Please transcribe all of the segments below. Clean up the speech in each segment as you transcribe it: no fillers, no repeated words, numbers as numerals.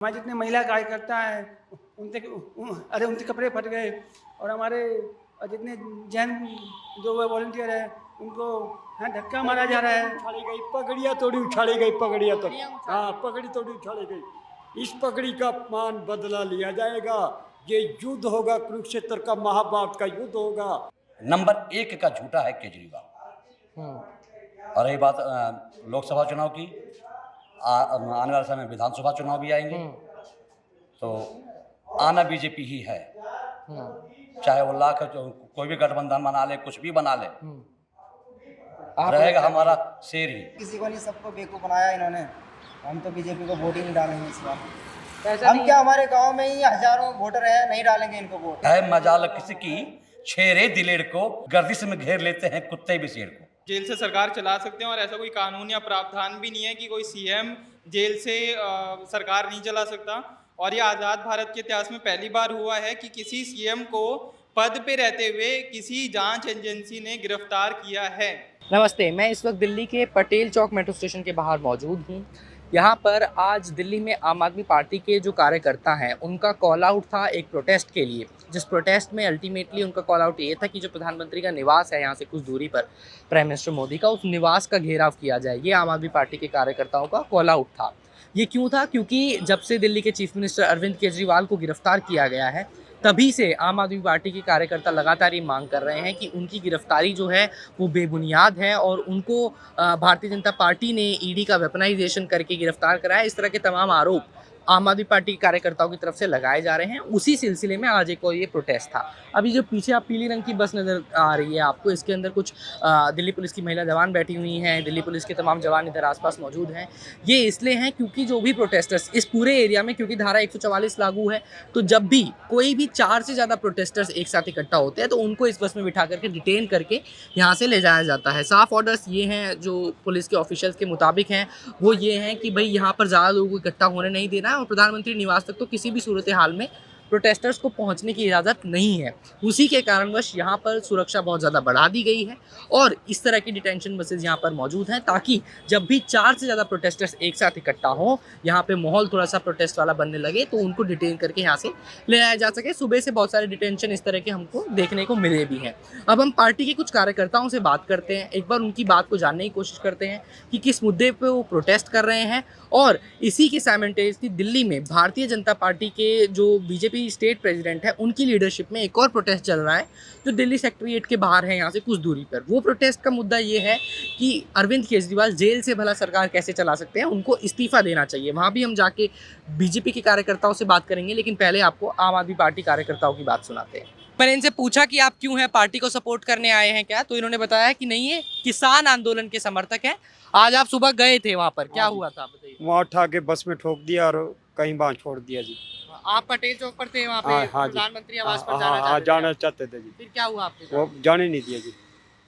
हमारे जितने महिला कार्यकर्ता हैं उनके कपड़े फट गए और हमारे जितने जैन जो वॉलंटियर हैं उनको धक्का मारा जा रहा है। उछाली गई पगड़ियाँ तोड़ी, उछाली गई पगड़ियाँ तो हाँ पगड़ी तोड़ी उछाली गई। इस पगड़ी का मान बदला लिया जाएगा। ये युद्ध होगा, कुरुक्षेत्र का महाभारत का युद्ध होगा। नंबर 1 का झूठा है केजरीवाल। और रही बात लोकसभा चुनाव की, आने वाले समय में विधानसभा चुनाव भी आएंगे, तो आना बीजेपी ही है। चाहे वो लाख कोई भी गठबंधन बना ले, कुछ भी बना ले, रहेगा हमारा शेर ही। किसी को नहीं, सबको बेवकूफ बनाया इन्होंने। हम तो बीजेपी को वोट ही नहीं डालेंगे इस बार। हम क्या, हमारे गांव में ही हजारों वोटर है, नहीं डालेंगे इनको वोट। है मजाल किसकी, छेरे दिलेर को गर्दिश में घेर लेते हैं कुत्ते भी शेर को। जेल से सरकार चला सकते हैं और ऐसा कोई कानून या प्रावधान भी नहीं है कि कोई सीएम जेल से सरकार नहीं चला सकता। और ये आज़ाद भारत के इतिहास में पहली बार हुआ है कि किसी सीएम को पद पे रहते हुए किसी जांच एजेंसी ने गिरफ्तार किया है। नमस्ते, मैं इस वक्त दिल्ली के पटेल चौक मेट्रो स्टेशन के बाहर मौजूद हूँ। यहाँ पर आज दिल्ली में आम आदमी पार्टी के जो कार्यकर्ता हैं उनका कॉल आउट था एक प्रोटेस्ट के लिए, जिस प्रोटेस्ट में अल्टीमेटली उनका कॉल आउट ये था कि जो प्रधानमंत्री का निवास है यहाँ से कुछ दूरी पर, प्राइम मिनिस्टर मोदी का, उस निवास का घेराव किया जाए। ये आम आदमी पार्टी के कार्यकर्ताओं का कॉल आउट था। ये क्यों था? क्योंकि जब से दिल्ली के चीफ मिनिस्टर अरविंद केजरीवाल को गिरफ्तार किया गया है, तभी से आम आदमी पार्टी के कार्यकर्ता लगातार ये मांग कर रहे हैं कि उनकी गिरफ्तारी जो है वो बेबुनियाद है और उनको भारतीय जनता पार्टी ने ईडी का वेपनाइजेशन करके गिरफ्तार कराया। इस तरह के तमाम आरोप आम आदमी पार्टी के कार्यकर्ताओं की तरफ से लगाए जा रहे हैं। उसी सिलसिले में आज एक और ये प्रोटेस्ट था। अभी जो पीछे आप पीली रंग की बस नज़र आ रही है आपको, इसके अंदर कुछ दिल्ली पुलिस की महिला जवान बैठी हुई हैं। दिल्ली पुलिस के तमाम जवान इधर आसपास मौजूद हैं। ये इसलिए हैं क्योंकि जो भी प्रोटेस्टर्स इस पूरे एरिया में, क्योंकि धारा 144 लागू है, तो जब भी कोई भी 4 से ज़्यादा प्रोटेस्टर्स एक साथ इकट्ठा होते हैं तो उनको इस बस में बिठा करके डिटेन करके यहाँ से ले जाया जाता है। साफ ऑर्डर्स ये हैं जो पुलिस के ऑफिशियल्स के मुताबिक हैं, वो ये हैं कि भाई यहाँ पर ज़्यादा लोगों को इकट्ठा होने नहीं देना है और प्रधानमंत्री निवास तक तो किसी भी सूरत हाल में प्रोटेस्टर्स को पहुंचने की इजाज़त नहीं है। उसी के कारणवश यहाँ पर सुरक्षा बहुत ज़्यादा बढ़ा दी गई है और इस तरह की डिटेंशन बसेज यहाँ पर मौजूद हैं, ताकि जब भी 4 से ज़्यादा प्रोटेस्टर्स एक साथ इकट्ठा हों, यहाँ पे माहौल थोड़ा सा प्रोटेस्ट वाला बनने लगे, तो उनको डिटेन करके यहाँ से ले आया जा सके। सुबह से बहुत सारे डिटेंशन इस तरह के हमको देखने को मिले भी हैं। अब हम पार्टी के कुछ कार्यकर्ताओं से बात करते हैं, एक बार उनकी बात को जानने की कोशिश करते हैं कि किस मुद्दे पर वो प्रोटेस्ट कर रहे हैं। और इसी के साइमल्टेनियसली दिल्ली में भारतीय जनता पार्टी के जो बीजेपी स्टेट प्रेसिडेंट है, उनकी लीडरशिप में एक और प्रोटेस्ट चल रहा है जो दिल्ली सेक्रेटेरिएट के बाहर है, यहाँ से कुछ दूरी पर। वो प्रोटेस्ट का मुद्दा ये है कि अरविंद केजरीवाल जेल से भला सरकार कैसे चला सकते हैं, उनको इस्तीफा देना चाहिए। वहाँ भी हम जाके बीजेपी के कार्यकर्ताओं से बात करेंगे, लेकिन पहले आपको आम आदमी पार्टी कार्यकर्ताओं की बात सुनाते हैं। मैंने इनसे पूछा कि आप क्यों हैं, पार्टी को सपोर्ट करने आए हैं क्या, तो इन्होंने बताया कि नहीं, ये किसान आंदोलन के समर्थक हैं। आज आप सुबह गए थे वहाँ पर, क्या हुआ था बताइए? वहाँ उठा के बस में ठोक दिया और कहीं वहाँ छोड़ दिया जी। आप पटेल चौक पर थे वहाँ पे? हाँ, हाँ प्रधानमंत्री आवास पर जाना चाहते थे जी। फिर क्या हुआ आपके साथ? वो जाने नहीं दिया जी।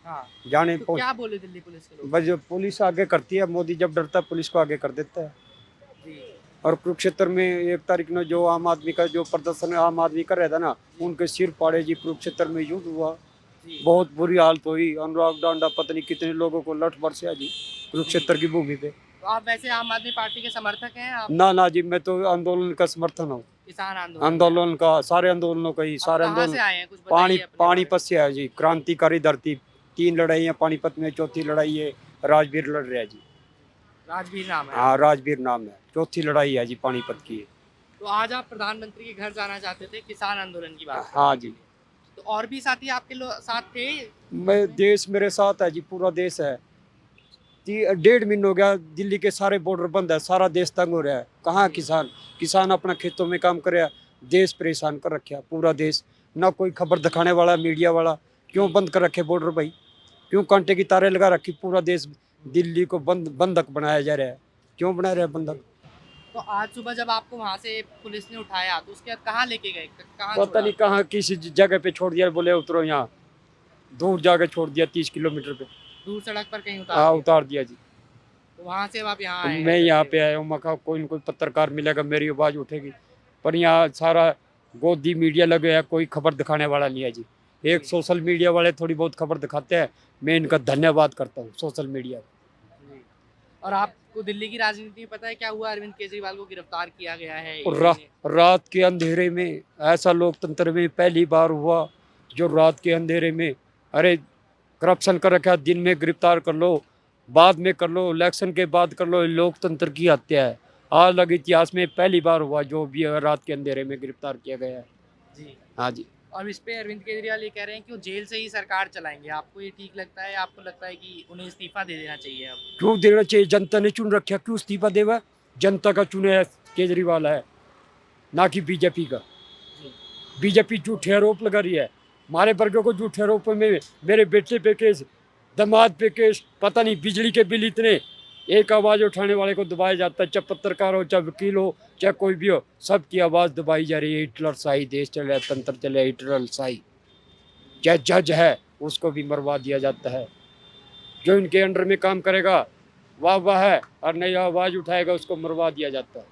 हाँ, जाने तो क्या बोले दिल्ली पुलिस के लोग? बस जो पुलिस आगे करती है, मोदी जब डरता है पुलिस को आगे कर देता है। जी। और कुरुक्षेत्र में 1 तारीख में जो आम आदमी का जो प्रदर्शन आम आदमी कर रहा था ना, उनके सिर पाड़े जी। कुरुक्षेत्र में युद्ध हुआ, बहुत बुरी हालत हुई। अनुराग डांडा पता नहीं कितने लोगों को लठ बरसा जी कुरुक्षेत्र की भूमि पे। तो आप वैसे आम आदमी पार्टी के समर्थक हैं आप? ना जी, मैं तो आंदोलन का समर्थन हूँ। किसान आंदोलन का, सारे आंदोलनों का ही, सारे कहाँ से आंदोलन। आए हैं, कुछ बताइए अपने पानीपत से है जी। क्रांतिकारी धरती, 3 लड़ाइयाँ पानीपत में, चौथी लड़ाई है राजवीर लड़ रहा है जी। राजवीर नाम है? हाँ, राजवीर नाम है। चौथी लड़ाई है जी पानीपत की। तो आज आप प्रधानमंत्री के घर जाना चाहते थे किसान आंदोलन की बात? हाँ जी। तो और भी साथी आपके साथ थे? मैं, देश मेरे साथ है जी, पूरा देश है। 1.5 महीना हो गया, दिल्ली के सारे बॉर्डर बंद है, सारा देश तंग हो रहा है। कहाँ किसान अपना खेतों में काम कर रहा है, देश परेशान कर रखा है पूरा देश। ना कोई खबर दिखाने वाला, मीडिया वाला। क्यों बंद कर रखे बॉर्डर भाई? क्यों कांटे की तारें लगा रखी? पूरा देश दिल्ली को बंधक बनाया जा रहा है। क्यों बना रहा है बंधक? तो आज सुबह जब आपको वहाँ से पुलिस ने उठाया तो उसके बाद कहाँ लेके गए, कहाँ पता छोड़ा? नहीं कहाँ, किसी जगह पे छोड़ दिया, बोले उतरो यहाँ। दूर जाके छोड़ दिया, 30 किलोमीटर पे। दूर सड़क पर कहीं हाँ, उतार दिया जी। तो वहाँ से अब आप यहाँ आए हैं? मैं यहाँ पे आया हूँ, मैं कहा कोई न कोई पत्रकार मिलेगा, मेरी आवाज़ उठेगी। पर यहाँ सारा गोदी मीडिया लगे है, कोई खबर दिखाने वाला नहीं है जी। एक सोशल मीडिया वाले थोड़ी बहुत खबर दिखाते हैं, मैं इनका धन्यवाद करता हूँ, सोशल मीडिया। और आप आपको दिल्ली की राजनीति में पता है क्या हुआ? अरविंद केजरीवाल को गिरफ्तार किया गया है और ईडी ने। रात के अंधेरे में ऐसा लोकतंत्र में पहली बार हुआ जो रात के अंधेरे में, अरे करप्शन कर रखा है, दिन में गिरफ्तार कर लो, बाद में कर लो, इलेक्शन के बाद कर लो, ये लोकतंत्र की हत्या है। आज लग इतिहास में पहली बार हुआ जो भी रात के अंधेरे में गिरफ्तार किया गया है। जी। हाँ जी। और इस पे अरविंद केजरीवाल ये कह रहे हैं कि वो जेल से ही सरकार चलाएंगे। आपको ये ठीक लगता है? आपको लगता है कि उन्हें इस्तीफा दे देना चाहिए अब? क्यों देना चाहिए? जनता ने चुन रखा, क्यों इस्तीफा देवा? जनता का चुने है केजरीवाल है, ना कि बीजेपी का। बीजेपी झूठे आरोप लगा रही है, हमारे वर्गों को झूठे आरोप में, मेरे बेटे पे केस, दामाद पे केस, पता नहीं बिजली के बिल इतने, एक आवाज़ उठाने वाले को दबाया जाता है, चाहे पत्रकार हो, चाहे वकील हो, चाहे कोई भी हो, सबकी आवाज़ दबाई जा रही है। हिटलर शाही देश चले, तंत्र चले, हिटलर शाही। चाहे जज है उसको भी मरवा दिया जाता है, जो इनके अंडर में काम करेगा वाह वाह है, और नहीं आवाज़ उठाएगा उसको मरवा दिया जाता है,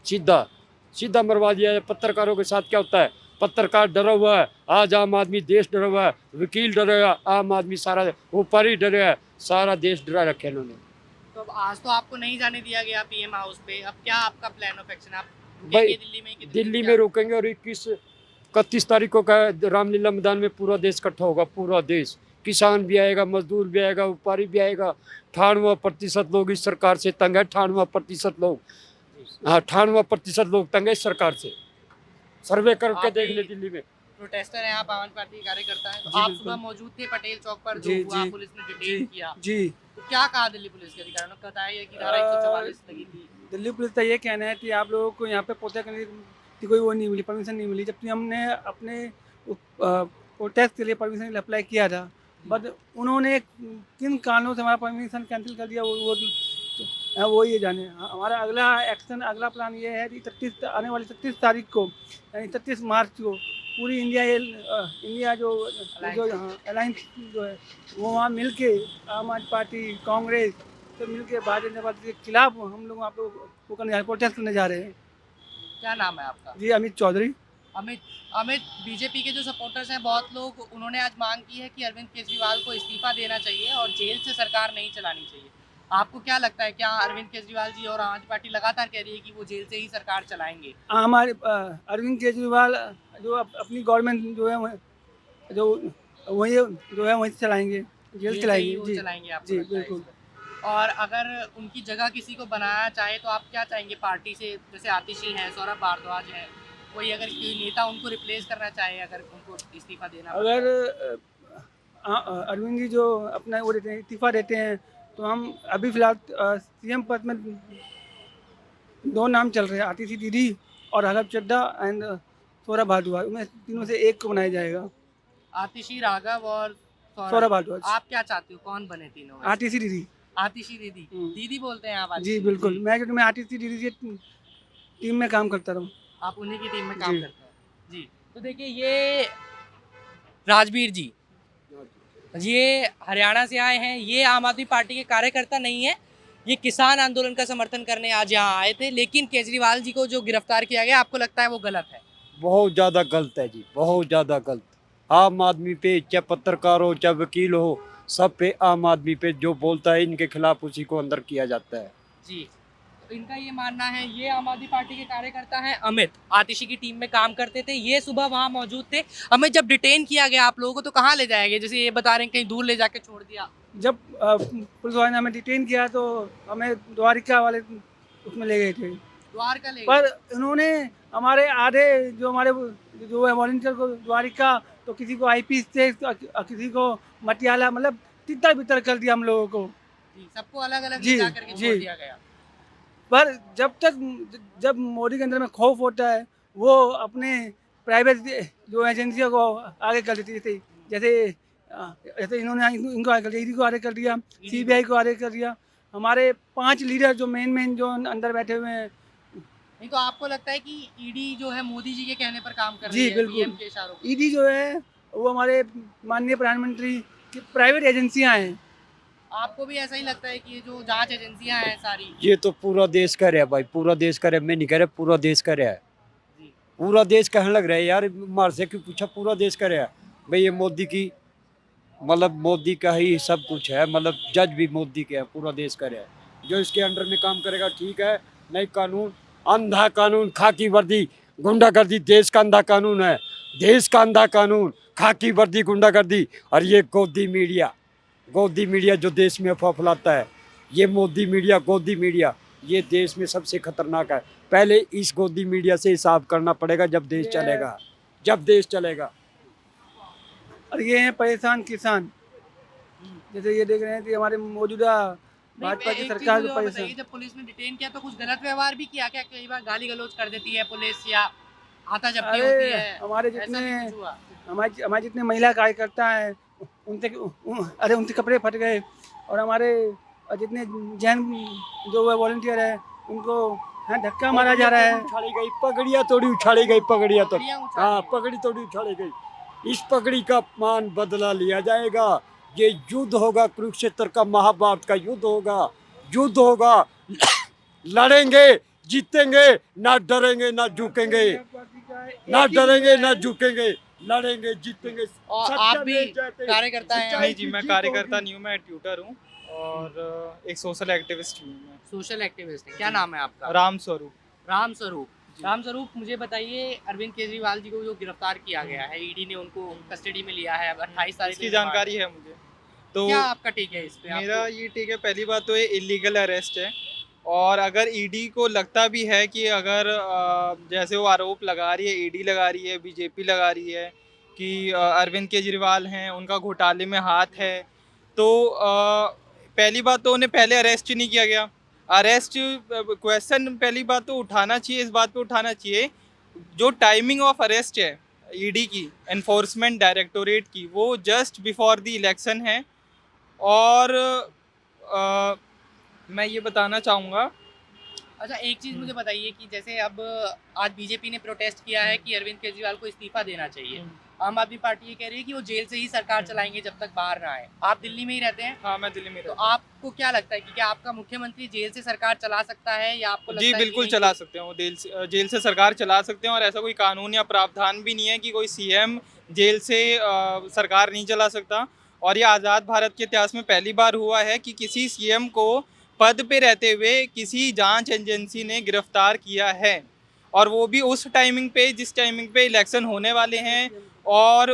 सीधा सीधा मरवा दिया जाए। पत्रकारों के साथ क्या होता है? पत्रकार डरा हुआ है, आज आम आदमी देश डरा हुआ है, वकील डरेगा, आम आदमी सारा ऊपर ही डरे है, सारा देश डरा रखे इन्होंने। तो अब आज तो आपको नहीं जाने दिया गया पीएम हाउस पे, अब क्या आपका प्लान ऑफ एक्शन? आप भाई रुकेंगे दिल्ली में कि दिल्ली में क्या? रोकेंगे, और 31 तारीख को का रामलीला मैदान में पूरा देश इकट्ठा होगा, पूरा देश, किसान भी आएगा, मजदूर भी आएगा, व्यापारी भी आएगा। 98% लोग इस सरकार से तंग है, 98% लोग, हाँ 98% लोग तंग है इस सरकार से। सर्वे करके आप देख भी ले दिल्ली में। प्रोटेस्टर हैं आप, आम आदमी पार्टी के कार्यकर्ता हैं, तो जी, आप बिल्कुल। सुबह मौजूद थे पटेल चौक पर जो जी, हुआ, जी, पुलिस ने डिटेन किया, जी। तो क्या कहा दिल्ली पुलिस के अधिकारियों ने? बताया कि धारा 144 लगी थी। दिल्ली पुलिस का ये कहना है कि आप लोगों को यहाँ पे प्रोटेस्ट करने की कोई वो नहीं मिली, परमिशन नहीं मिली, जबकि हमने अपने प्रोटेस्ट के लिए परमिशन अप्लाई किया था, बट उन्होंने किन कारणों से हमारा परमिशन कैंसिल कर दिया वो ये जाने। हमारा अगला एक्शन, अगला प्लान ये है कि 31 आने वाली 31 तारीख को, यानी 31 मार्च को पूरी इंडिया जो अलायंस जो है वो वहाँ मिल के आम आदमी पार्टी, कांग्रेस सब मिल के भारतीय जनता पार्टी के खिलाफ हम लोग आप लोग वो करने जा रहे हैं, प्रोटेस्ट करने जा रहे हैं। क्या नाम है आपका? जी अमित चौधरी। अमित अमित बीजेपी के जो सपोर्टर्स हैं बहुत लोग, उन्होंने आज मांग की है कि अरविंद केजरीवाल को इस्तीफा देना चाहिए और जेल से सरकार नहीं चलानी चाहिए। आपको क्या लगता है, क्या अरविंद केजरीवाल जी और आम आदमी पार्टी लगातार कह रही है कि वो जेल से ही सरकार चलाएंगे? हमारे अरविंद केजरीवाल जो अपनी गवर्नमेंट जो है जो वही जो है वहीं चलाएंगे, जेल से चलाएंगे। ही वो जी चलाएंगे आपको जी लगता है बिल्कुल। इस पर? और अगर उनकी जगह किसी को बनाया चाहे तो आप क्या चाहेंगे पार्टी से? जैसे आतिशी हैं, सौरभ भारद्वाज हैं, कोई अगर कोई नेता उनको रिप्लेस करना चाहे, अगर उनको इस्तीफा देना पड़े? अगर अरविंद जी जो अपना वो देते हैं, इस्तीफा देते हैं, तो हम अभी फिलहाल सीएम पद में 2 नाम चल रहे हैं, आतिशी दीदी और राघव चड्ढा एंड सौरभ भारद्वाज, उनमें तीनों से एक को बनाया जाएगा। आतिशी, राघव और सौरभ भारद्वाज। आप क्या चाहते हो, कौन बने तीनों में से? आतिशी दीदी। आतिशी दीदी। दीदी बोलते हैं आप? जी आतिशी बिल्कुल, दीदी। मैं आतिशी दीदी की टीम में काम करता रहा हूँ। आप उन्हीं की टीम में काम जी। करते हैं। जी। तो देखिए ये राजवीर जी, ये हरियाणा से आए हैं, ये आम आदमी पार्टी के कार्यकर्ता नहीं है, ये किसान आंदोलन का समर्थन करने आज यहाँ आए थे, लेकिन केजरीवाल जी को जो गिरफ्तार किया गया, आपको लगता है वो गलत है? बहुत ज़्यादा गलत है जी, बहुत ज़्यादा गलत। आम आदमी पे, चाहे पत्रकार हो, चाहे वकील हो, सब पे आम आदमी पे जो बोलता है इनके खिलाफ उसी को अंदर किया जाता है। जी। तो इनका ये मानना है, ये आम आदमी पार्टी के कार्यकर्ता हैं अमित, आतिशी की टीम में काम करते थे, ये सुबह वहाँ मौजूद थे। हमें जब डिटेन किया गया आप लोगों को तो कहाँ ले जाएंगे? जैसे ये बता रहे हैं कहीं दूर ले जाके छोड़ दिया। जब पुलिस वाले ने हमें डिटेन किया तो हमें द्वारिका वाले उसमें ले गए थे, द्वारका ले गए। पर इन्होंने हमारे आधे जो हमारे जो है वॉलंटियर को द्वारिका, तो किसी को आईपी से, किसी को मटियाला, मतलब तितर बितर कर दिया हम लोगों को। जी, सबको अलग अलग जी, ले जा करके जी। छोड़ दिया गया। पर जब मोदी के अंदर में खौफ होता है, वो अपने प्राइवेट जो एजेंसियों को आगे कर देती थी, जैसे जैसे इन्होंने इनको आगे कर दिया, ईडी को आगे कर दिया, सीबीआई को आगे कर दिया। हमारे 5 लीडर जो मेन जो अंदर बैठे हुए हैं। नहीं तो आपको लगता है कि ईडी जो है मोदी जी के कहने पर काम कर जी, रही है? बिल्कुल। पीएम के इशारों पर? ईडी जो है वो हमारे माननीय प्रधानमंत्री की प्राइवेट एजेंसियां हैं। आपको भी ऐसा ही लगता है कि ये जो जांच एजेंसियां हैं सारी? ये तो पूरा देश कर रहा है भाई, पूरा देश कर रहा है, मैं नहीं कह रहा, पूरा देश कर रहा है। जी। पूरा देश कहने लग रहा है यार, मार से क्यों पूछा, पूरा देश कर रहा है भाई। ये मोदी की, मतलब मोदी का ही सब कुछ है, मतलब जज भी मोदी के है, पूरा देश कर रहा है। जो इसके अंडर में काम करेगा ठीक है, नहीं कानून, अंधा कानून, खाकी वर्दी, गुंडागर्दी देश का अंधा कानून है, देश का अंधा कानून, खाकी वर्दी, गुंडागर्दी। और ये गोदी मीडिया जो देश में अफवाह फैलाता है, ये मोदी मीडिया, गोदी मीडिया, ये देश में सबसे खतरनाक है। पहले इस गोदी मीडिया से हिसाब करना पड़ेगा जब देश चलेगा। और ये हैं परेशान किसान, जैसे ये देख रहे हैं कि हमारे मौजूदा भाजपा की सरकार जो परेशान। जब पुलिस ने डिटेन किया तो कुछ गलत व्यवहार भी किया क्या? कई बार गाली गलौज कर देती है पुलिस या हाथाजब्ती होती अरे है? हमारे ऐसा जितने भी कुछ हुआ? हमारे जितने महिला कार्यकर्ता हैं उनके कपड़े फट गए, और हमारे जितने जैन जो वॉलंटियर है उनको धक्का मारा जा रहा है। उछाली गई पगड़ियाँ तोड़ी, उछाली गई पगड़ियाँ तोड़ी, पगड़ियाँ उछाली हाँ गई। पगड़ी तोड़ी, उछाली गई। इस पगड़ी का मान बदला लिया जाएगा। ये युद्ध होगा, कुरुक्षेत्र का, महाभारत का युद्ध होगा। लड़ेंगे, जीतेंगे, ना डरेंगे ना झुकेंगे, लड़ेंगे, जीतेंगे। और सच्चा आप भी देश जयते। कार्यकर्ता हैं? सच्चाई नहीं जी, की मैं जीत कार्यकर्ता होगी। नहीं हूँ, मैं ट्यूटर हूँ और एक सोशल एक्टिविस्ट हूँ मैं। सोशल एक्टिविस्ट हैं। क्या नाम है आपका? राम स्वरूप। राम स्वरूप, मुझे बताइए, अरविंद केजरीवाल जी को जो गिरफ्तार किया गया है, ईडी ने उनको कस्टडी में लिया है 28 तारीख इसकी जानकारी है मुझे। तो क्या आपका टेक है इस पे? मेरा ये ठीक है, पहली बात तो ये इलीगल अरेस्ट है, और अगर ईडी को लगता भी है कि अगर जैसे वो आरोप लगा रही है, ईडी लगा रही है, बीजेपी लगा रही है कि अरविंद केजरीवाल हैं, उनका घोटाले में हाथ है, तो पहली बात तो उन्हें पहले अरेस्ट ही नहीं किया गया। अरेस्ट क्वेश्चन पहली बात तो उठाना चाहिए, इस बात पे उठाना चाहिए, जो टाइमिंग ऑफ अरेस्ट है ईडी की, एनफोर्समेंट डायरेक्टोरेट की, वो जस्ट बिफोर द इलेक्शन है। और मैं ये बताना चाहूँगा। अच्छा, एक चीज़ मुझे बताइए कि जैसे अब आज बीजेपी ने प्रोटेस्ट किया है कि अरविंद केजरीवाल को इस्तीफा देना चाहिए। आम आदमी पार्टी ये कह रही है कि वो जेल से ही सरकार चलाएंगे जब तक बाहर ना आए। आप दिल्ली में ही रहते हैं, हाँ, मैं दिल्ली में तो रहता हूँ। आपको क्या लगता है कि क्या आपका मुख्यमंत्री जेल से सरकार चला सकता है, या आपको लगता जी है कि बिल्कुल नहीं? चला सकते हैं, वो जेल से सरकार चला सकते हैं, और ऐसा कोई कानून या प्रावधान भी नहीं है कि कोई सीएम जेल से सरकार नहीं चला सकता। और ये आज़ाद भारत के इतिहास में पहली बार हुआ है कि किसी सीएम को पद पे रहते हुए किसी जांच एजेंसी ने गिरफ्तार किया है, और वो भी उस टाइमिंग पे जिस टाइमिंग पे इलेक्शन होने वाले हैं। और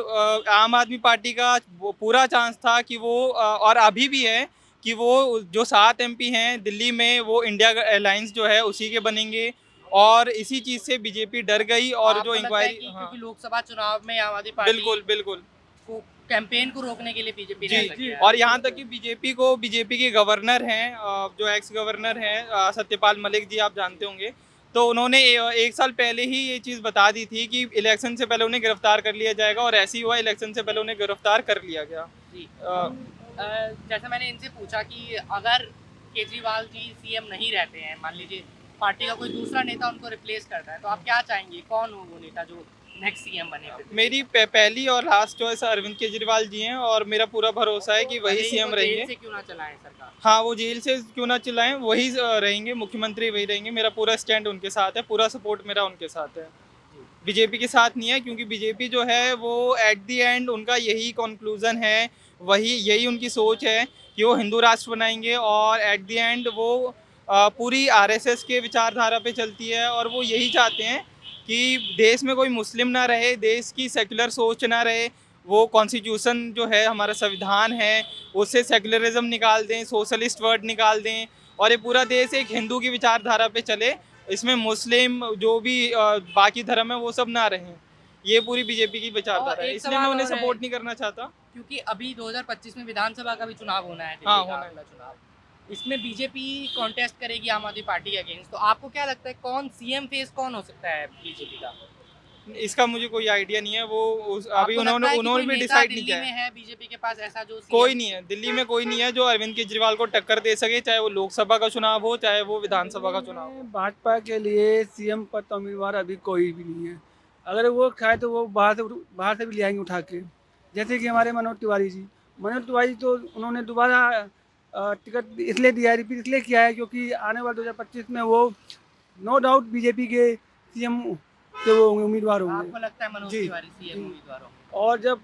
आम आदमी पार्टी का वो पूरा चांस था कि वो और अभी भी है कि वो जो 7 एमपी हैं दिल्ली में, वो इंडिया अलायंस जो है उसी के बनेंगे, और इसी चीज़ से बीजेपी डर गई। और आपको जो लगता है इंक्वायरी, कि हाँ क्योंकि लोकसभा चुनाव में आम आदमी पार्टी बिल्कुल को कैंपेन को रोकने के लिए बीजेपी ने जी ऐसा किया है। और यहाँ तक कि बीजेपी के गवर्नर हैं, जो एक्स गवर्नर हैं सत्यपाल मलिक जी, आप जानते होंगे, तो उन्होंने एक साल पहले ही ये चीज़ बता दी थी कि इलेक्शन से पहले उन्हें गिरफ्तार कर लिया जाएगा, और ऐसे ही हुआ, इलेक्शन से पहले उन्हें गिरफ्तार कर लिया गया। जी। अ, जैसे मैंने इनसे पूछा कि अगर केजरीवाल जी सीएम नहीं रहते हैं, मान लीजिए पार्टी का कोई दूसरा नेता उनको रिप्लेस करता है, तो आप क्या चाहेंगे, कौन हो वो नेता जो नेक्स्ट सीएम बने? मेरी पहली और लास्ट चॉइस अरविंद केजरीवाल जी हैं, और मेरा पूरा भरोसा है कि वही भले ही सीएम वो जेल रहेंगे। से क्यों ना चलाएं सरकार? हाँ, वो जेल से क्यों ना चिल्लाएं, वही रहेंगे, मुख्यमंत्री वही रहेंगे। मेरा पूरा स्टैंड उनके साथ है, पूरा सपोर्ट मेरा उनके साथ है, बीजेपी के साथ नहीं है, क्योंकि बीजेपी जो है वो एट दी एंड उनका यही कंक्लूजन है, यही उनकी सोच है कि वो हिंदू राष्ट्र बनाएंगे, और एट दी एंड वो पूरी आरएसएस के विचारधारा पे चलती है, और वो यही चाहते हैं कि देश में कोई मुस्लिम ना रहे, देश की सेकुलर सोच ना रहे। वो कॉन्स्टिट्यूशन जो है, हमारा संविधान है, उससे सेकुलरिज्म निकाल दें, सोशलिस्ट वर्ड निकाल दें, और ये पूरा देश एक हिंदू की विचारधारा पे चले, इसमें मुस्लिम जो भी बाकी धर्म है वो सब ना रहें। ये पूरी बीजेपी की विचारधारा है, एक इसलिए मैं सवाल उन्हें और है। सपोर्ट नहीं करना चाहता। क्योंकि अभी 2025 में विधानसभा का भी चुनाव होना है, हाँ, दिल्ली का होना है। अगला चुनाव, इसमें बीजेपी कॉन्टेस्ट करेगी आम आदमी पार्टी के अगेंस्ट, तो आपको क्या लगता है कौन सीएम फेस कौन हो सकता है बीजेपी का? इसका मुझे कोई आइडिया नहीं है, वो अभी आपको लगता है कि उन्होंने कोई भी नेता डिसाइड नहीं दिल्ली किया में है। है बीजेपी के पास ऐसा जो कोई CM नहीं है दिल्ली में, कोई नहीं है जो अरविंद केजरीवाल को टक्कर दे सके, चाहे वो लोकसभा का चुनाव हो, चाहे वो विधानसभा का चुनाव हो। भाजपा के लिए सीएम पद का उम्मीदवार अभी कोई भी नहीं है। अगर वो खाए तो वो बाहर से भी ले आएंगे उठा के, जैसे कि हमारे मनोज तिवारी तो उन्होंने दोबारा टिकट इसलिए दिया है, रिपीट इसलिए किया है क्योंकि आने वाले 2025 में वो नो डाउट बीजेपी के सीएम के वो उम्मीदवार होंगे। आपको लगता है मनोज जी, तिवारी सीएम जी। उम्मीदवार होंगे? और जब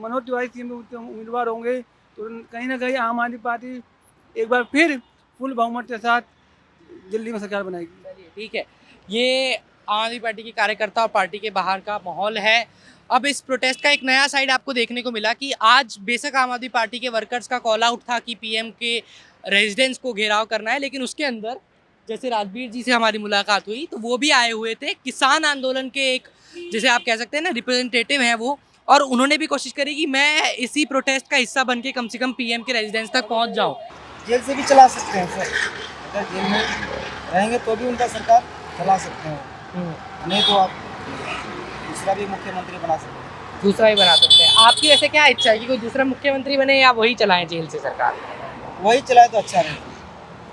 मनोज तिवारी सीएम उम्मीदवार होंगे तो कहीं ना कहीं आम आदमी पार्टी एक बार फिर फुल बहुमत के साथ दिल्ली में सरकार बनाएगी। चलिए ठीक है, ये आम आदमी पार्टी के कार्यकर्ता और पार्टी के बाहर का माहौल है। अब इस प्रोटेस्ट का एक नया साइड आपको देखने को मिला कि आज बेशक आम आदमी पार्टी के वर्कर्स का कॉल आउट था कि पीएम के रेजिडेंस को घेराव करना है, लेकिन उसके अंदर जैसे राजवीर जी से हमारी मुलाकात हुई तो वो भी आए हुए थे, किसान आंदोलन के एक जैसे आप कह सकते हैं ना रिप्रेजेंटेटिव हैं वो, और उन्होंने भी कोशिश करी कि मैं इसी प्रोटेस्ट का हिस्सा बन के कम से कम पीएम के रेजिडेंस तक पहुंच जाऊं। जेल से भी चला सकते हैं सर, अगर जेल में रहेंगे तो भी उनका सरकार चला सकते हैं, नहीं तो आप दूसरा भी मुख्यमंत्री बना सकते हैं। दूसरा ही बना सकते हैं। आपकी वैसे क्या इच्छा है कि कोई दूसरा मुख्यमंत्री बने या वही चलाएं जेल से सरकार? वही चलाए तो अच्छा रहेगा।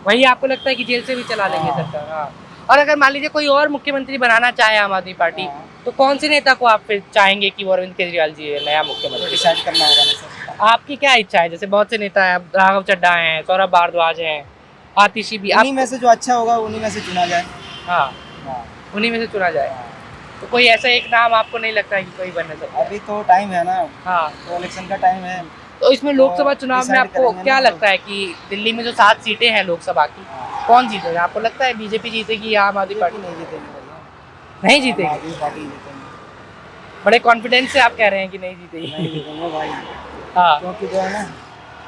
वही आपको लगता है कि जेल से भी चला लेंगे सरकार? हाँ। और अगर मान लीजिए कोई और मुख्यमंत्री बनाना चाहे आम आदमी पार्टी, तो कौन से नेता को आप फिर चाहेंगे कि वो अरविंद केजरीवाल जी नया मुख्यमंत्री? डिसाइड करना होगा ना सर। आपकी क्या इच्छा है? जैसे बहुत से नेता हैं, राघव चड्ढा हैं, सौरभ भारद्वाज हैं, आतिशी भी, उन्हीं में से जो अच्छा होगा उन्हीं में से चुना जाए। हाँ, उन्हीं में से चुना जाए। तो कोई ऐसा एक नाम आपको नहीं लगता है कि कोई बनने सकता है? अभी तो टाइम है ना, हाँ, तो इलेक्शन का टाइम है। तो इसमें लोकसभा चुनाव में decide आपको करेंगे क्या ना लगता है कि दिल्ली में जो 7 सीटें हैं लोकसभा की, कौन जीतेगा? आपको लगता है बीजेपी जीतेगी या आम आदमी पार्टी? नहीं जीतेगी भैया, नहीं आम जीतेगी? आदमी पार्टी जीतेंगे। बड़े कॉन्फिडेंस से आप कह रहे हैं कि नहीं जीतेगी? नहीं जीतेंगे भाई, हाँ, क्योंकि जो है ना,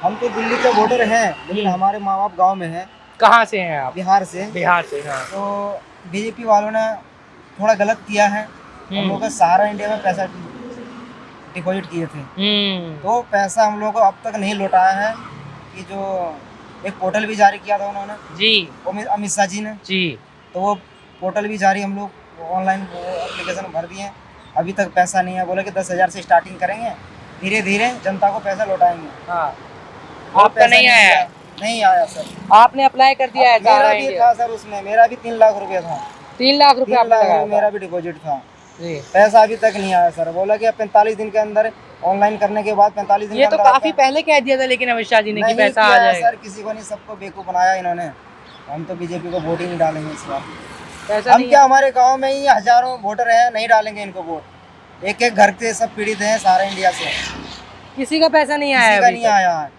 हम तो दिल्ली के वोटर हैं, लेकिन हमारे माँ बाप गाँव में हैं, कहाँ से हैं आप? बिहार से। बिहार से। हाँ, तो बीजेपी वालों ने थोड़ा गलत किया है, हम लोगों का सहारा इंडिया में पैसा डिपॉजिट किए थे, तो पैसा हम लोगों को अब तक नहीं लौटाया है। कि जो एक पोर्टल भी जारी किया था उन्होंने, जी वो अमित शाह जी ने, जी, तो वो पोर्टल भी जारी हम लोग ऑनलाइन एप्लीकेशन भर दिए, अभी तक पैसा नहीं है। बोले कि 10,000 से स्टार्टिंग करेंगे, धीरे धीरे जनता को पैसा लौटाएंगे। हाँ। वो आपका पैसा नहीं आया? नहीं आया सर। आपने अप्लाई कर दिया है? मेरा भी था सर, उसमें मेरा भी 3 लाख रुपया था। 3 लाख रुपए 3 आपने लाख लगाया रुपया मेरा भी डिपॉजिट था, था? जी। पैसा अभी तक नहीं आया सर। बोला कि 45 दिन के अंदर ऑनलाइन करने के बाद 45 दिन ये के तो अंदर काफी आपका- पहले कह दिया था लेकिन अमित शाह जी ने कि नहीं पैसा किया आ है जाएगा। सर, किसी को नहीं, सबको बेवकूफ बनाया इन्होंने। हम तो बीजेपी को वोट ही नहीं डालेंगे इस बार। पैसा हम नहीं क्या, हमारे गांव में ही हजारों वोटर हैं, नहीं डालेंगे इनको वोट। एक एक घर के सब पीड़ित हैं सारे इंडिया से, किसी का पैसा नहीं आया किसी का अभी नहीं तक। आया है।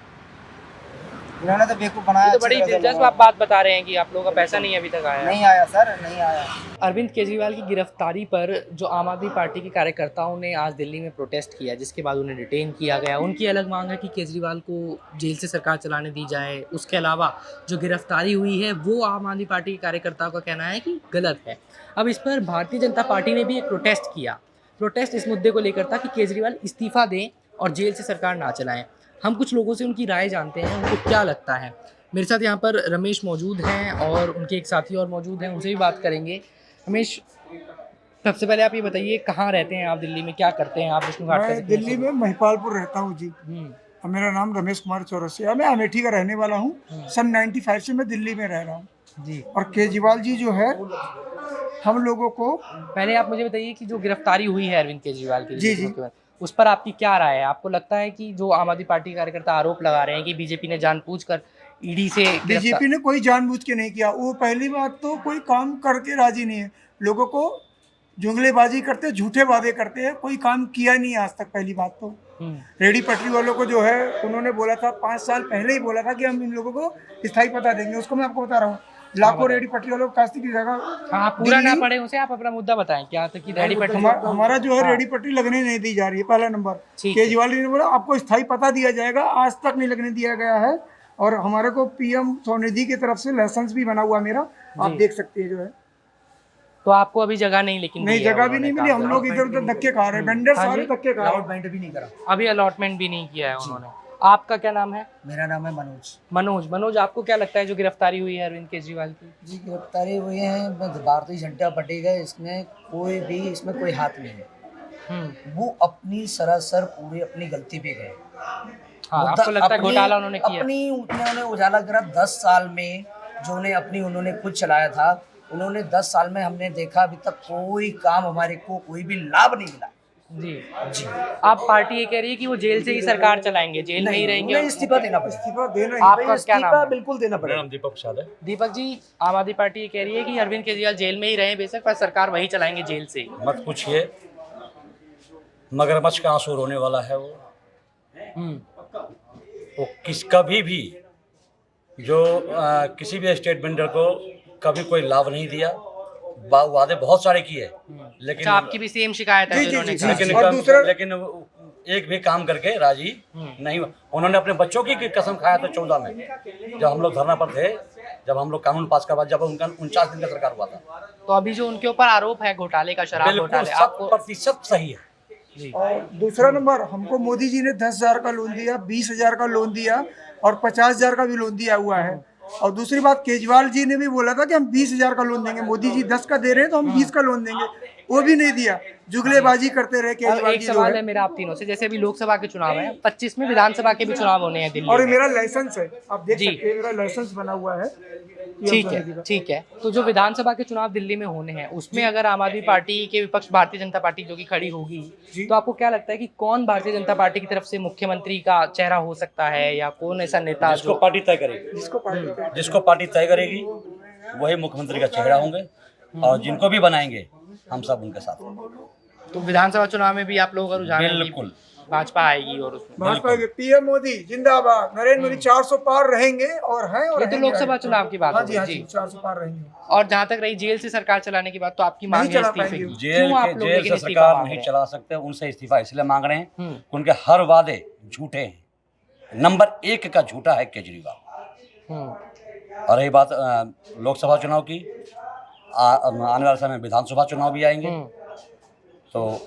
इन्होंने तो बेवकूफ बनाया। ये तो अच्छी बड़ी तरह से दिलचस्प लोगों आप बात बता रहे हैं कि आप लोगों का पैसा नहीं अभी तक को। आया। नहीं आया सर, नहीं आया। अरविंद केजरीवाल की गिरफ्तारी पर जो आम आदमी पार्टी के कार्यकर्ताओं ने आज दिल्ली में प्रोटेस्ट किया, जिसके बाद उन्हें डिटेन किया गया, उनकी अलग मांग है कि केजरीवाल को जेल से सरकार चलाने दी जाए। उसके अलावा जो गिरफ्तारी हुई है वो आम आदमी पार्टी के कार्यकर्ताओं का कहना है कि गलत है। अब इस पर भारतीय जनता पार्टी ने भी एक प्रोटेस्ट किया। प्रोटेस्ट इस मुद्दे को लेकर था कि केजरीवाल इस्तीफा दें और जेल से सरकार ना चलाएं। हम कुछ लोगों से उनकी राय जानते हैं, उनको क्या लगता है। मेरे साथ यहाँ पर रमेश मौजूद हैं और उनके एक साथी और मौजूद हैं, उनसे भी बात करेंगे। रमेश, सबसे पहले आप ये बताइए कहाँ रहते हैं आप दिल्ली में, क्या करते हैं आप विष्णु घाट का मैं दिल्ली में महिपालपुर रहता हूँ जी। और मेरा नाम रमेश कुमार चौरसिया, मैं अमेठी का रहने वाला हूँ। सन 95 से मैं दिल्ली में रह रहा हूँ जी। और केजरीवाल जी जो है हम लोगों को, पहले आप मुझे बताइए कि जो गिरफ्तारी हुई है अरविंद केजरीवाल की, जी, जी। उस पर आपकी क्या राय है? आपको लगता है कि जो आम आदमी पार्टी कार्यकर्ता आरोप लगा रहे हैं कि बीजेपी ने जानबूझकर ईडी से बीजेपी ने कोई जानबूझ के नहीं किया। वो पहली बात तो कोई काम करके राजी नहीं है, लोगों को जुगलेबाजी करते, झूठे वादे करते हैं, कोई काम किया नहीं आज तक। पहली बात तो रेडी पटरी वालों को जो है उन्होंने बोला था 5 साल पहले ही बोला था कि हम इन लोगों को स्थायी पता देंगे। उसको मैं आपको बता रहा हूँ, लाखों रेडी पटरी वालों को कास्ती की जगह। हाँ, पूरा ना पढ़े उसे, आप अपना मुद्दा बताएं क्या था कि रेडी पटरी हमारा जो है रेडी पटरी लगने नहीं दी जा रही है, पहला नंबर। केजरीवाल जी ने बोला आपको स्थायी पता दिया जाएगा, आज तक नहीं लगने दिया गया है। और हमारे को पीएम स्वनिधि की तरफ से लाइसेंस भी बना हुआ मेरा, आप देख सकते हैं जो है। तो आपको अभी जगह नहीं, लेकिन नहीं, जगह भी नहीं मिली। हम लोग इधर उधर धक्के खा रहे हैं, वेंडर सारे धक्के खा रहे हैं। अलॉटमेंट भी नहीं करा। अभी अलॉटमेंट भी नहीं किया है उन्होंने। आपका क्या नाम है? मेरा नाम है मनोज। मनोज, आपको क्या लगता है जो गिरफ्तारी हुई है अरविंद केजरीवाल की? जी, गिरफ्तारी हुई है, भारतीय जनता पार्टी का इसमें कोई हाथ नहीं है। वो अपनी सरासर पूरी अपनी गलती पे गए। हाँ, आपको लगता है घोटाला उन्होंने किया? उन्होंने उजाला करा 10 साल में, जो उन्होंने खुद चलाया था। उन्होंने 10 साल में हमने देखा अभी तक कोई काम हमारे को कोई भी लाभ नहीं मिला। जी। आप पार्टी ये कह रही है कि वो जेल से ही सरकार चलाएंगे, जेल में ही रहेंगे? इस्तीफा देना पड़ेगा। इस्तीफा देना ही। आपका क्या नाम है? बिल्कुल देना पड़ेगा। दीपक प्रसाद है। दीपक जी, आम आदमी पार्टी ये कह रही है कि अरविंद केजरीवाल जेल में ही रहे बेशक, पर सरकार वही चलाएंगे जेल से। मत पूछिए, मगरमच्छ का आंसू रोने वाला है वो किस कभी भी जो किसी भी स्टेट वेंडर को कभी कोई लाभ नहीं दिया। वादे बहुत सारे किए, लेकिन अच्छा, आपकी भी सेम शिकायत है जी, जो जी, इन्होंने जी, कहा। जी। लेकिन और दूसरा- लेकिन एक भी काम करके राजी नहीं हुआ। उन्होंने अपने बच्चों की कसम खाया था 14 में, जब हम लोग धरना पर थे, जब हम लोग कानून पास करवा, जब उनका 49 दिन का सरकार हुआ था। तो अभी जो उनके ऊपर आरोप है घोटाले का, शराब बिल्कुल घोटाले, 100% सही है। जी, और दूसरा नंबर, हमको मोदी जी ने 10,000 का लोन दिया, 20,000 का लोन दिया और 50,000 का भी लोन दिया हुआ है। और दूसरी बात, केजरीवाल जी ने भी बोला था कि हम 20,000 का लोन देंगे, मोदी जी 10 का दे रहे हैं तो हम 20 का लोन देंगे, वो भी नहीं दिया। जुगलेबाजी करते रहे अब केजरीवाल एक जी जो सवाल है है। मेरा आप तीनों से, जैसे अभी लोकसभा के चुनाव है, 25 में विधानसभा के भी चुनाव होने हैं दिल्ली और ये में। मेरा लाइसेंस है, आप देख जी। सकते हैं, मेरा लाइसेंस बना हुआ है। ये ठीक आप है, देखिएगा। ठीक है। तो जो विधानसभा के चुनाव दिल्ली में होने हैं, उसमें अगर आम आदमी पार्टी के विपक्ष भारतीय जनता पार्टी जो कि खड़ी होगी, तो आपको क्या लगता है कि कौन भारतीय जनता पार्टी की तरफ से मुख्यमंत्री का चेहरा हो सकता है, या कौन ऐसा नेता जिसको जो पार्टी तय करेगी, जिसको पार्टी तय करेगी वही मुख्यमंत्री का चेहरा होंगे, और जिनको भी बनाएंगे हम सब उनके साथ होंगे। तो विधानसभा चुनाव में भी आप लोगों का रुझान है कि बिल्कुल भाजपा आएगी, और उसमें भाजपा के पीएम मोदी जिंदाबाद, नरेंद्र मोदी 400 पार रहेंगे और हैं और ये तो रहेंगे। लोकसभा चुनाव की बात हाँ हो जी, गई, हाँ जी। जी, 400 पार रहेंगे। और जहाँ तक रही जेल से सरकार चलाने की बात, तो आपकी मांग नहीं है चला इस्तीफे पाएंगे। की। जेल क्यों आप के लोग जेल लेकिन से इस्तीफा सरकार मांग नहीं रहे हैं? चला सकते, उनसे इस्तीफा इसलिए मांग रहे हैं, उनके हर वादे झूठे हैं। नंबर 1 का झूठा है केजरीवाल। और रही बात लोकसभा चुनाव की, आने वाले समय में विधानसभा चुनाव भी आएंगे, तो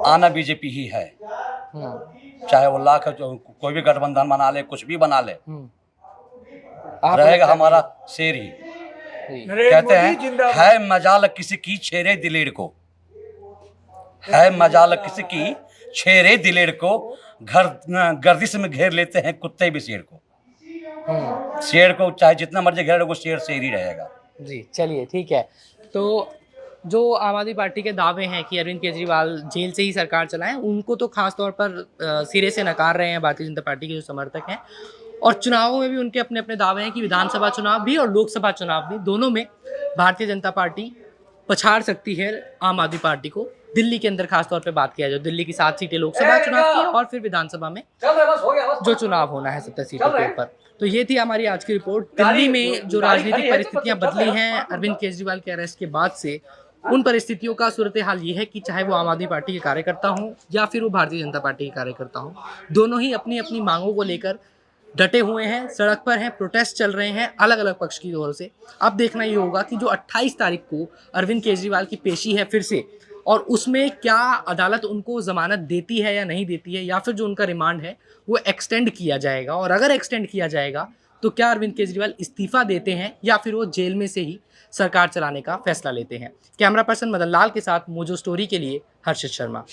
आना बीजेपी ही है। चाहे वो लाख कोई भी गठबंधन बना ले, कुछ भी बना ले, आप रहेगा लगता है हमारा शेर ही। नरेंद्र कहते मोदी हैं जिंदाबाद। है मजाल किसी की छेरे दिलेर को, है मजाल किसी की छेरे दिलेर को, घर गर्दिश में घेर लेते हैं कुत्ते भी शेर को। शेर को चाहे जितना मर्जी घेरे, वो शेर शेर ही रहेगा। जी, चलिए ठीक है। तो जो आम आदमी पार्टी के दावे हैं कि अरविंद केजरीवाल जेल से ही सरकार चलाएं, उनको तो खास तौर पर सिरे से नकार रहे हैं भारतीय जनता पार्टी के जो समर्थक हैं। और चुनावों में भी उनके अपने अपने दावे हैं कि विधानसभा चुनाव भी और लोकसभा चुनाव भी, दोनों में भारतीय जनता पार्टी पछाड़ सकती है आम आदमी पार्टी को। दिल्ली के अंदर खास तौर पे बात किया जाए, दिल्ली की 7 सीटें लोकसभा चुनाव की, और फिर विधानसभा में जो चुनाव होना है 70 सीटों के ऊपर। तो ये थी हमारी आज की रिपोर्ट। दिल्ली में जो राजनीतिक परिस्थितियां बदली हैं अरविंद केजरीवाल के अरेस्ट के बाद से, उन परिस्थितियों का सूरत हाल ये है कि चाहे वो आम आदमी पार्टी के कार्यकर्ता हों या फिर वो भारतीय जनता पार्टी के कार्यकर्ता हों, दोनों ही अपनी अपनी मांगों को लेकर डटे हुए हैं, सड़क पर हैं, प्रोटेस्ट चल रहे हैं अलग अलग पक्ष की ओर से। अब देखना ये होगा कि जो 28 तारीख को अरविंद केजरीवाल की पेशी है फिर से, और उसमें क्या अदालत उनको ज़मानत देती है या नहीं देती है, या फिर जो उनका रिमांड है वो एक्सटेंड किया जाएगा। और अगर एक्सटेंड किया जाएगा तो क्या अरविंद केजरीवाल इस्तीफा देते हैं या फिर वो जेल में से ही सरकार चलाने का फैसला लेते हैं। कैमरा पर्सन मदन लाल के साथ मोजो स्टोरी के लिए हर्षित शर्मा।